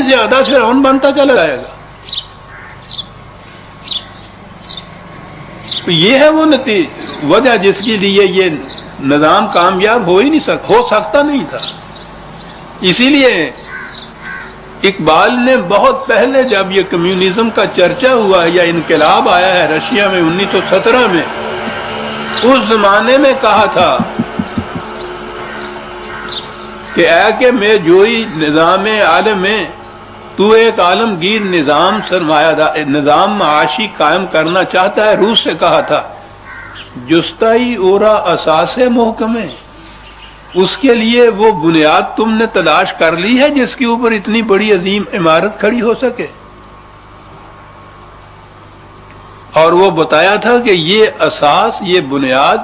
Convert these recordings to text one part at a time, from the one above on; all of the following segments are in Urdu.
زیادہ فرعون بنتا چلا جائے گا. یہ ہے وہ وجہ جس کے لیے یہ نظام کامیاب ہو سکتا نہیں تھا. اسی لیے اقبال نے بہت پہلے جب یہ کمیونزم کا چرچا ہوا ہے یا انقلاب آیا ہے رشیا میں 1917 میں، اس زمانے میں کہا تھا کہ اے کہ میں جوئی نظام عالم میں تو ایک عالمگیر نظام معاشی قائم کرنا چاہتا ہے. روس سے کہا تھا جستائی اورا اساس محکم ہے، اس کے لیے وہ بنیاد تم نے تلاش کر لی ہے جس کے اوپر اتنی بڑی عظیم عمارت کھڑی ہو سکے. اور وہ بتایا تھا کہ یہ اساس، یہ بنیاد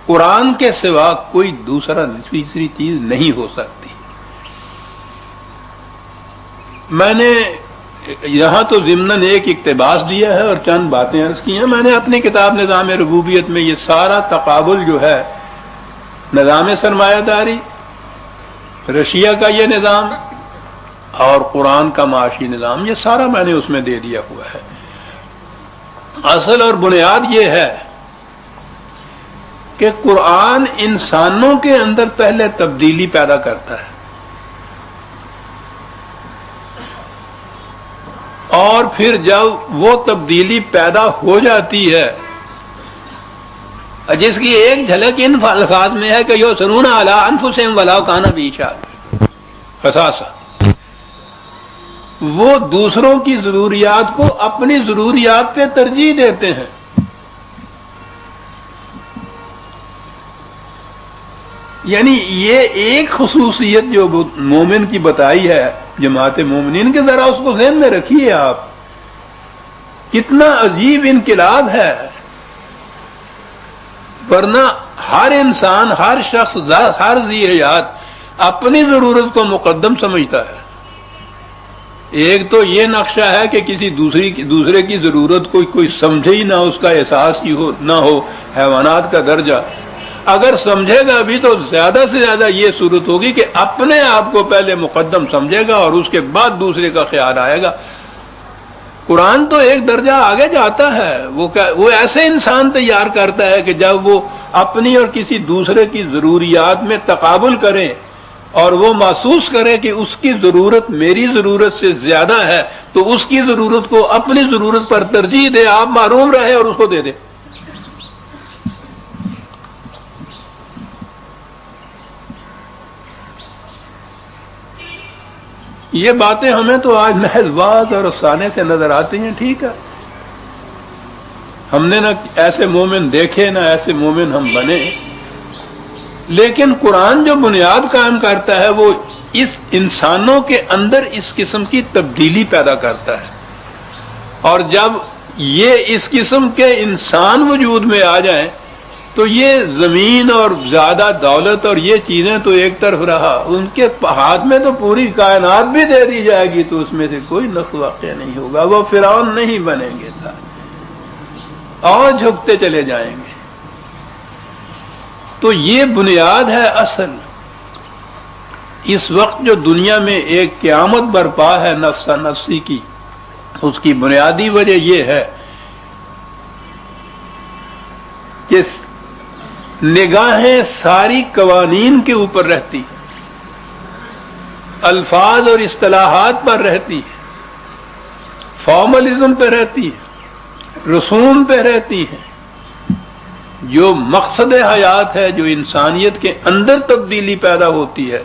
قرآن کے سوا کوئی تیسری چیز نہیں ہو سکتی. میں نے یہاں تو ضمناً ایک اقتباس دیا ہے اور چند باتیں عرض کی ہیں. میں نے اپنی کتاب نظام ربوبیت میں یہ سارا تقابل جو ہے، نظام سرمایہ داری، رشیا کا یہ نظام اور قرآن کا معاشی نظام، یہ سارا میں نے اس میں دے دیا ہوا ہے. اصل اور بنیاد یہ ہے کہ قرآن انسانوں کے اندر پہلے تبدیلی پیدا کرتا ہے، اور پھر جب وہ تبدیلی پیدا ہو جاتی ہے، جس کی ایک جھلک ان الفاظ میں ہے کہ یؤثرون علی انفسہم ولو کان بہم خصاصہ، وہ دوسروں کی ضروریات کو اپنی ضروریات پہ ترجیح دیتے ہیں. یعنی یہ ایک خصوصیت جو مومن کی بتائی ہے جماعت مومنین کے، ذرا اس کو ذہن میں رکھیے آپ، کتنا عجیب انقلاب ہے. ورنہ ہر انسان، ہر شخص، ہر ذی حیات اپنی ضرورت کو مقدم سمجھتا ہے. ایک تو یہ نقشہ ہے کہ کسی دوسرے کی ضرورت کو کوئی سمجھے ہی نہ، اس کا احساس ہی نہ ہو، حیوانات کا درجہ. اگر سمجھے گا بھی تو زیادہ سے زیادہ یہ صورت ہوگی کہ اپنے آپ کو پہلے مقدم سمجھے گا اور اس کے بعد دوسرے کا خیال آئے گا. قرآن تو ایک درجہ آگے جاتا ہے، وہ ایسے انسان تیار کرتا ہے کہ جب وہ اپنی اور کسی دوسرے کی ضروریات میں تقابل کرے اور وہ محسوس کرے کہ اس کی ضرورت میری ضرورت سے زیادہ ہے، تو اس کی ضرورت کو اپنی ضرورت پر ترجیح دے، آپ محروم رہے اور اس کو دے دے. یہ باتیں ہمیں تو آج محض واعظ اور افسانے سے نظر آتی ہیں. ٹھیک ہے، ہم نے نہ ایسے مومن دیکھے نہ ایسے مومن ہم بنے، لیکن قرآن جو بنیاد قائم کرتا ہے وہ اس انسانوں کے اندر اس قسم کی تبدیلی پیدا کرتا ہے. اور جب یہ اس قسم کے انسان وجود میں آ جائیں تو یہ زمین اور زیادہ دولت اور یہ چیزیں تو ایک طرف رہا، ان کے ہاتھ میں تو پوری کائنات بھی دے دی جائے گی تو اس میں سے کوئی نقص واقع نہیں ہوگا. وہ فرعون نہیں بنیں گے اور جھکتے چلے جائیں گے. تو یہ بنیاد ہے اصل. اس وقت جو دنیا میں ایک قیامت برپا ہے نفسا نفسی کی، اس کی بنیادی وجہ یہ ہے کہ نگاہیں ساری قوانین کے اوپر رہتی، الفاظ اور اصطلاحات پر رہتی، فارملزم پہ رہتی، رسوم پہ رہتی ہیں. جو مقصد حیات ہے، جو انسانیت کے اندر تبدیلی پیدا ہوتی ہے،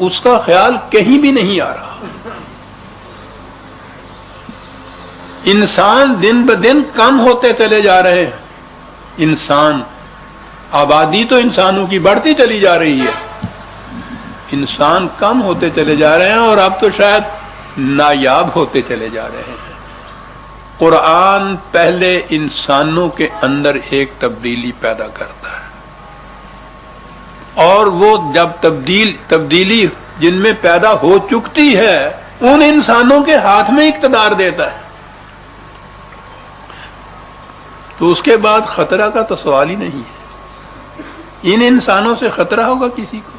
اس کا خیال کہیں بھی نہیں آ رہا. انسان دن بدن کم ہوتے چلے جا رہے ہیں. انسان، آبادی تو انسانوں کی بڑھتی چلی جا رہی ہے، انسان کم ہوتے چلے جا رہے ہیں اور اب تو شاید نایاب ہوتے چلے جا رہے ہیں. قرآن پہلے انسانوں کے اندر ایک تبدیلی پیدا کرتا ہے، اور وہ جب تبدیلی جن میں پیدا ہو چکتی ہے ان انسانوں کے ہاتھ میں اقتدار دیتا ہے. تو اس کے بعد خطرہ کا تو سوال ہی نہیں ہے. ان انسانوں سے خطرہ ہوگا کسی کو؟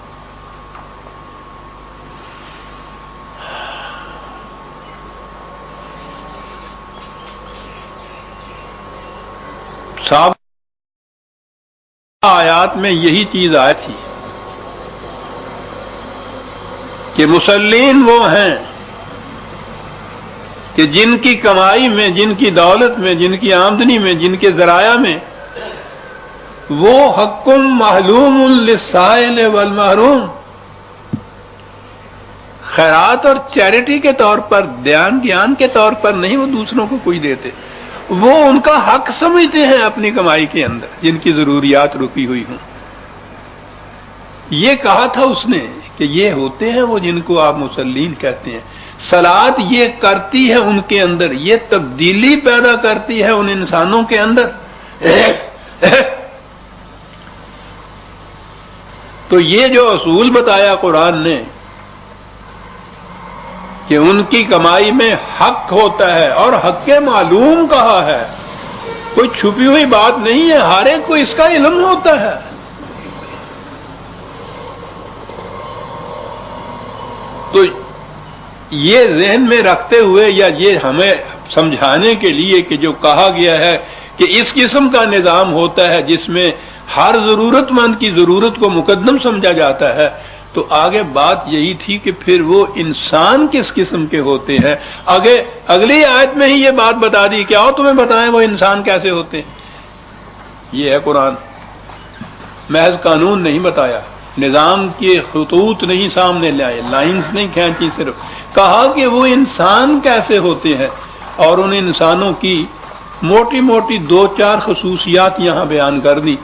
آیات میں یہی چیز آئی تھی کہ مسلین وہ ہیں کہ جن کی کمائی میں، جن کی دولت میں، جن کی آمدنی میں، جن کے ذرائع میں وہ حق معلوم للسائل والمحروم، خیرات اور چیریٹی کے طور پر، دھیان کے طور پر نہیں وہ دوسروں کو کوئی دیتے، وہ ان کا حق سمجھتے ہیں اپنی کمائی کے اندر جن کی ضروریات رکی ہوئی ہوں۔ یہ کہا تھا اس نے کہ یہ ہوتے ہیں وہ جن کو آپ مسلین کہتے ہیں۔ صلات یہ کرتی ہے ان کے اندر، یہ تبدیلی پیدا کرتی ہے ان انسانوں کے اندر۔ تو یہ جو اصول بتایا قرآن نے کہ ان کی کمائی میں حق ہوتا ہے، اور حق معلوم کہا ہے، کوئی چھپی ہوئی بات نہیں ہے، ہر ایک کو اس کا علم ہوتا ہے۔ تو یہ ذہن میں رکھتے ہوئے، یا یہ ہمیں سمجھانے کے لیے کہ جو کہا گیا ہے کہ اس قسم کا نظام ہوتا ہے جس میں ہر ضرورت مند کی ضرورت کو مقدم سمجھا جاتا ہے، تو آگے بات یہی تھی کہ پھر وہ انسان کس قسم کے ہوتے ہیں۔ اگلی آیت میں ہی یہ بات بتا دی کہ آؤ تمہیں بتائیں وہ انسان کیسے ہوتے ہیں۔ یہ ہے قرآن، محض قانون نہیں بتایا، نظام کے خطوط نہیں سامنے لائے، لائنز نہیں کھینچی، صرف کہا کہ وہ انسان کیسے ہوتے ہیں، اور ان انسانوں کی موٹی موٹی 2-4 خصوصیات یہاں بیان کر دی۔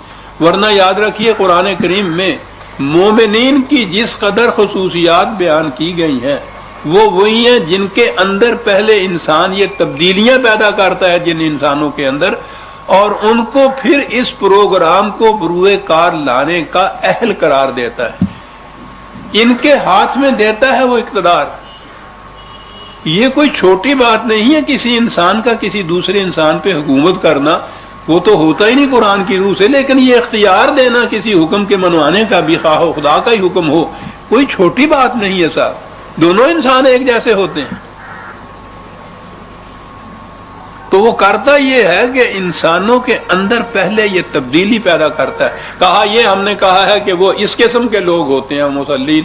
ورنہ یاد رکھیے قرآن کریم میں مومنین کی جس قدر خصوصیات بیان کی گئی ہیں وہ وہی ہیں جن کے اندر پہلے انسان یہ تبدیلیاں پیدا کرتا ہے جن انسانوں کے اندر، اور ان کو پھر اس پروگرام کو بروئے کار لانے کا اہل قرار دیتا ہے، ان کے ہاتھ میں دیتا ہے وہ اقتدار۔ یہ کوئی چھوٹی بات نہیں ہے کسی انسان کا کسی دوسرے انسان پہ حکومت کرنا، وہ تو ہوتا ہی نہیں قرآن کی روح سے، لیکن یہ اختیار دینا کسی حکم کے منوانے کا بھی، خواہ خدا کا ہی حکم ہو، کوئی چھوٹی بات نہیں ہے صاحب، دونوں انسان ایک جیسے ہوتے ہیں۔ تو وہ کرتا یہ ہے کہ انسانوں کے اندر پہلے یہ تبدیلی پیدا کرتا ہے۔ کہا یہ ہم نے کہا ہے کہ وہ اس قسم کے لوگ ہوتے ہیں مسلین۔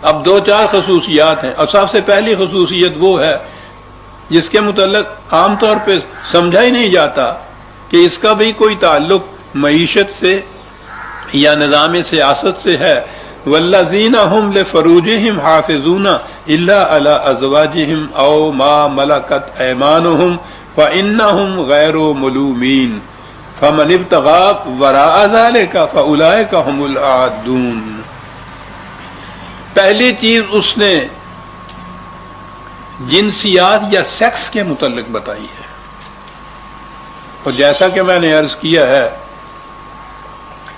اب 2-4 خصوصیات ہیں، اور سب سے پہلی خصوصیت وہ ہے جس کے متعلق عام طور پہ سمجھا ہی نہیں جاتا کہ اس کا بھی کوئی تعلق معیشت سے یا نظام سیاست سے ہے۔ والذین هم لفروجهم حافظون الا على ازواجهم او ما ملكت ايمانهم فانهم غير ملومين فمن ابتغى وراء ذلك فاولئك هم العادون۔ پہلی چیز اس نے جنسیات یا سیکس کے متعلق بتائی ہے، اور جیسا کہ میں نے عرض کیا ہے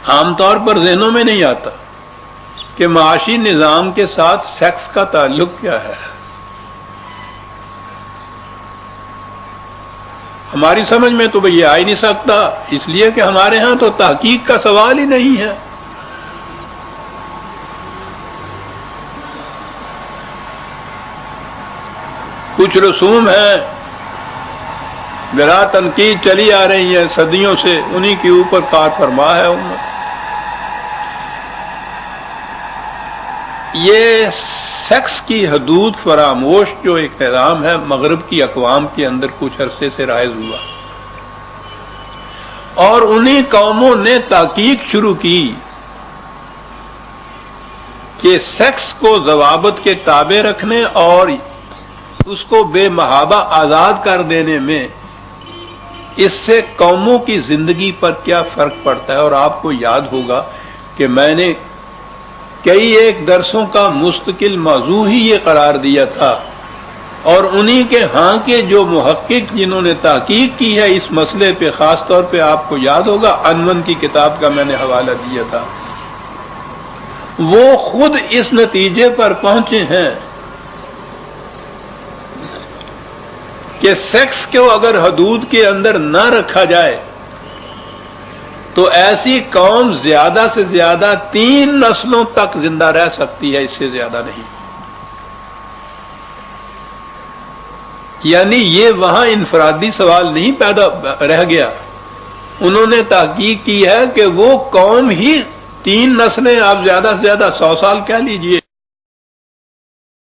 عام طور پر ذہنوں میں نہیں آتا کہ معاشی نظام کے ساتھ سیکس کا تعلق کیا ہے۔ ہماری سمجھ میں تو یہ آ ہی نہیں سکتا، اس لیے کہ ہمارے ہاں تو تحقیق کا سوال ہی نہیں ہے۔ کچھ رسوم ہیں بلا تنقید چلی آ رہی ہیں صدیوں سے، انہی کے اوپر کار فرما ہے امت۔ یہ سیکس کی حدود فراموش جو ایک نظام ہے مغرب کی اقوام کے اندر کچھ عرصے سے رائج ہوا، اور انہی قوموں نے تحقیق شروع کی کہ سیکس کو ضوابط کے تابع رکھنے اور اس کو بے محابہ آزاد کر دینے میں اس سے قوموں کی زندگی پر کیا فرق پڑتا ہے۔ اور آپ کو یاد ہوگا کہ میں نے کئی ایک درسوں کا مستقل موضوع ہی یہ قرار دیا تھا، اور انہی کے ہاں کے جو محقق جنہوں نے تحقیق کی ہے اس مسئلے پہ، خاص طور پہ آپ کو یاد ہوگا انون کی کتاب کا میں نے حوالہ دیا تھا، وہ خود اس نتیجے پر پہنچے ہیں کہ سیکس کو اگر حدود کے اندر نہ رکھا جائے تو ایسی قوم زیادہ سے زیادہ 3 نسلوں تک زندہ رہ سکتی ہے، اس سے زیادہ نہیں۔ یعنی یہ وہاں انفرادی سوال نہیں پیدا رہ گیا، انہوں نے تحقیق کی ہے کہ وہ قوم ہی 3 نسلیں، آپ زیادہ سے زیادہ 100 سال کہہ لیجئے،